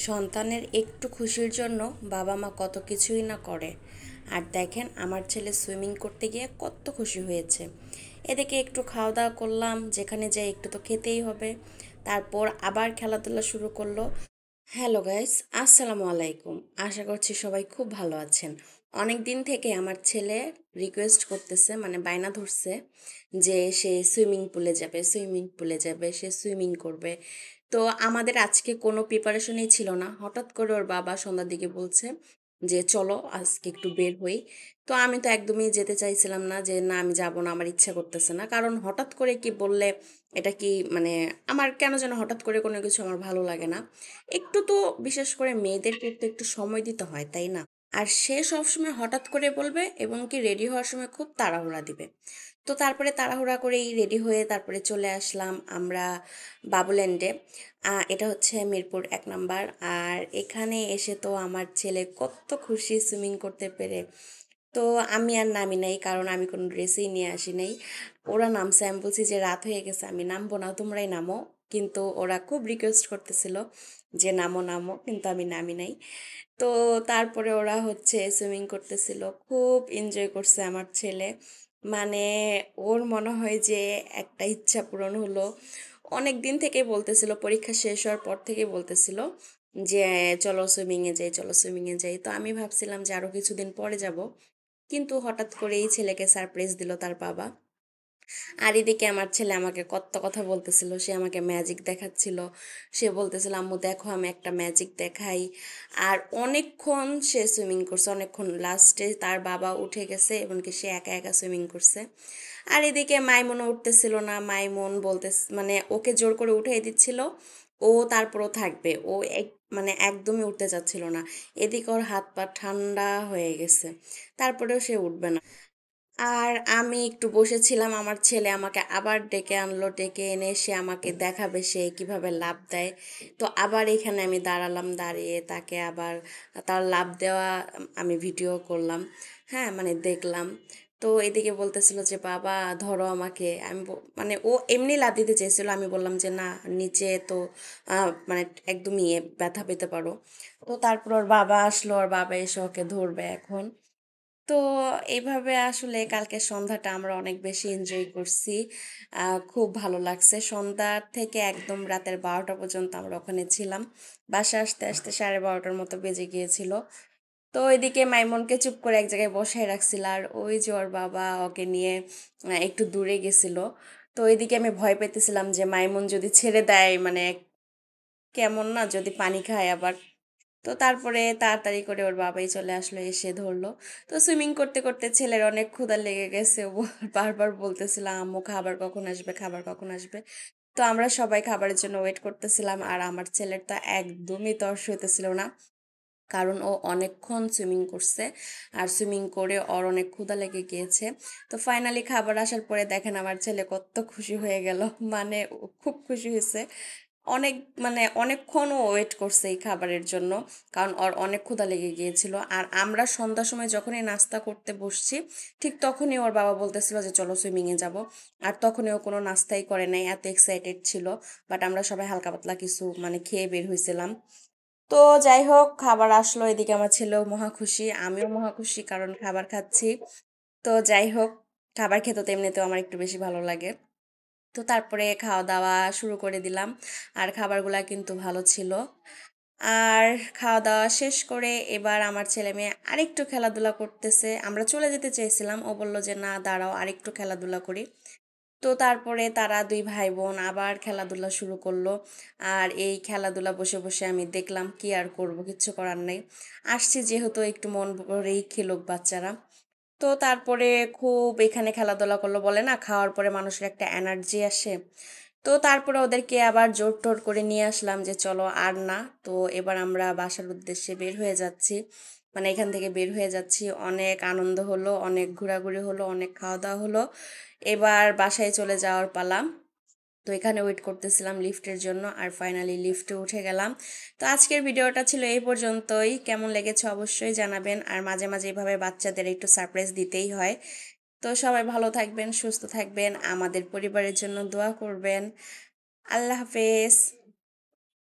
সন্তানের একটু খুশির জন্য বাবা মা কত কিছুই না করে। আর দেখেন আমার ছেলে সুইমিং করতে গিয়ে কত খুশি হয়েছে। এদিকে একটু খাওয়া দাওয়া করলাম, যেখানে যাই একটু তো খেতেই হবে। তারপর আবার খেলাধুলা শুরু করলো। হ্যালো গাইস, আসসালামু আলাইকুম। আশা করছি সবাই খুব ভালো আছেন। অনেক দিন থেকে আমার ছেলে রিকোয়েস্ট করতেছে, মানে বায়না ধরছে যে সে সুইমিং পুলে যাবে, সুইমিং পুলে যাবে, সে সুইমিং করবে। তো আমাদের আজকে কোনো প্রিপারেশনই ছিল না, হঠাৎ করে ওর বাবা সন্ধ্যার দিকে বলছে যে চলো আজকে একটু বের হই। তো আমি তো একদমই যেতে চাইছিলাম না, যে না আমি যাব না, আমার ইচ্ছা করতেছে না। কারণ হঠাৎ করে কি বললে এটা কি মানে আমার কেন যেন হঠাৎ করে কোনো কিছু আমার ভালো লাগে না। একটু তো বিশেষ করে মেয়েদেরকে তো একটু সময় দিতে হয়, তাই না? আর সে সবসময় হঠাৎ করে বলবে এবং কি রেডি হওয়ার সময় খুব তাড়াহুড়া দিবে। তো তারপরে তাড়াহুড়া করেই রেডি হয়ে তারপরে চলে আসলাম আমরা বাবুল্যান্ডে। এটা হচ্ছে মিরপুর 1 নম্বর। আর এখানে এসে তো আমার ছেলে কত খুশি সুইমিং করতে পেরে। তো আমি আর নামি নাই, কারণ আমি কোনো ড্রেসই নিয়ে আসি নাই। ওরা নামছে, আমি বলছি যে রাত হয়ে গেছে আমি নামবো না, তোমরাই নামো। কিন্তু ওরা খুব রিকোয়েস্ট করতেছিল যে নামো নামো, কিন্তু আমি নামি নাই। তো তারপরে ওরা হচ্ছে সুইমিং করতেছিল, খুব এনজয় করছে আমার ছেলে। মানে ওর মনে হয় যে একটা ইচ্ছা পূরণ হলো। অনেক দিন থেকেই বলতেছিল, পরীক্ষা শেষ হওয়ার পর থেকেই বলতেছিল যে চলো সুইমিংয়ে যাই, চলো সুইমিংয়ে যাই। তো আমি ভাবছিলাম যে আরো কিছুদিন পরে যাব, কিন্তু হঠাৎ করেই ছেলেকে সারপ্রাইজ দিল তার বাবা। আর এদিকে আমার ছেলে আমাকে কত কথা বলতেছিল, সে আমাকে ম্যাজিক দেখাচ্ছিল। সে বলতেছিল আম্মু দেখো আমি একটা ম্যাজিক দেখাই। আর অনেকক্ষণ সে সুইমিং করছে, অনেকক্ষণ। লাস্টে তার বাবা উঠে গেছে এবং কি সে একা একা সুইমিং করছে। আর এদিকে মাইমনও উঠতেছিল না, মাইমন বলতে মানে ওকে জোর করে উঠাই দিচ্ছিল। ও তারপরও থাকবে, ও মানে একদমই উঠতে চাচ্ছিল না। এদিকে ওর হাত পা ঠান্ডা হয়ে গেছে, তারপরেও সে উঠবে না। আর আমি একটু বসেছিলাম, আমার ছেলে আমাকে আবার ডেকে আনলো, ডেকে এনে সে আমাকে দেখাবে সে কিভাবে লাফ দেয়। তো আবার এখানে আমি দাঁড়ালাম, দাঁড়িয়ে তাকে আবার তার লাফ দেওয়া আমি ভিডিও করলাম। হ্যাঁ, মানে দেখলাম। তো এদিকে বলতেছিল যে বাবা ধরো আমাকে। আমি মানে ও এমনি লাফ দিতে চেয়েছিল, আমি বললাম যে না, নিচে তো মানে একদমই ব্যথা পেতে পারো। তো তারপর ওর বাবা আসলো, ওর বাবা এসে ওকে ধরবে এখন। তো এইভাবে আসলে কালকে সন্ধ্যাটা আমরা অনেক বেশি এনজয় করছি। খুব ভালো লাগছে। সন্ধ্যা থেকে একদম রাতের 12টা পর্যন্ত আমরা ওখানে ছিলাম। বাসা আসতে আসতে 12:30টার মতো বেজে গিয়েছিল। তো ওইদিকে মাইমনকে চুপ করে এক জায়গায় বসায় রাখছিল, আর ওই যে ওর বাবা ওকে নিয়ে একটু দূরে গেছিল। তো ওইদিকে আমি ভয় পেতেছিলাম যে মাইমন যদি ছেড়ে দেয়, মানে কেমন না যদি পানি খায় আবার। তো তারপরে তাড়াতাড়ি করে ওর বাবাই চলে আসলো, এসে ধরলো। তো সুইমিং করতে করতে ছেলের অনেক ক্ষুধা লেগে গেছে, ও বারবার বলতেছিল আম্মু খাবার কখন আসবে, খাবার কখন আসবে। তো আমরা সবাই খাবারের জন্য ওয়েট করতেছিলাম, আর আমার ছেলের তো একদমই তর্স হইতেছিল না, কারণ ও অনেকক্ষণ সুইমিং করছে। আর সুইমিং করে ওর অনেক ক্ষুধা লেগে গিয়েছে। তো ফাইনালি খাবার আসার পরে দেখেন আমার ছেলে কত খুশি হয়ে গেল। মানে ও খুব খুশি হয়েছে। অনেক মানে অনেকক্ষণ ও ওয়েট করছে এই খাবারের জন্য, কারণ ওর অনেক ক্ষুধা লেগে গিয়েছিল। আর আমরা সন্ধ্যার সময় যখনই নাস্তা করতে বসছি, ঠিক তখনই ওর বাবা বলতেছিল যে চলো সুইমিংয়ে যাব। আর তখনই ও কোনো নাস্তাই করে নাই, এত এক্সাইটেড ছিল। বাট আমরা সবাই হালকা পাতলা কিছু মানে খেয়ে বের হয়েছিলাম। তো যাই হোক, খাবার আসলো, এদিকে আমার ছেলেও মহা খুশি, আমিও মহা খুশি, কারণ খাবার খাচ্ছি। তো যাই হোক, খাবার খেতে তো এমনিতেও আমার একটু বেশি ভালো লাগে। তো তারপরে খাওয়া দাওয়া শুরু করে দিলাম। আর খাবারগুলা কিন্তু ভালো ছিল। আর খাওয়া দাওয়া শেষ করে এবার আমার ছেলে মেয়ে আরেকটু খেলাধুলা করতেছে। আমরা চলে যেতে চেয়েছিলাম, ও বলল যে না দাঁড়াও আরেকটু খেলাধুলা করি। তো তারপরে তারা দুই ভাই বোন আবার খেলাধুলা শুরু করলো। আর এই খেলাধুলা বসে বসে আমি দেখলাম, কি আর করব, কিচ্ছু করার নেই। আসছি যেহেতু একটু মন ভরেই খেলুক বাচ্চারা। তো তারপরে খুব এখানে খেলাধুলা করলো, বলে না খাওয়ার পরে মানুষের একটা এনার্জি আসে। তো তারপরে ওদেরকে আবার জোর টোর করে নিয়ে আসলাম যে চলো আর না। তো এবার আমরা বাসার উদ্দেশ্যে বের হয়ে যাচ্ছি, মানে এখান থেকে বের হয়ে যাচ্ছি। অনেক আনন্দ হলো, অনেক ঘোরাঘুরি হলো, অনেক খাওয়া দাওয়া হলো। এবার বাসায় চলে যাওয়ার পালা। তো এখানে ওয়েট করতেছিলাম লিফটের জন্য, আর ফাইনালি লিফটে উঠে গেলাম। তো আজকের ভিডিওটা ছিল এই পর্যন্তই। কেমন লেগেছে অবশ্যই জানাবেন। আর মাঝে মাঝে এভাবে বাচ্চাদের একটু সারপ্রাইজ দিতেই হয়। তো সবাই ভালো থাকবেন, সুস্থ থাকবেন, আমাদের পরিবারের জন্য দোয়া করবেন। আল্লাহ হাফেজ।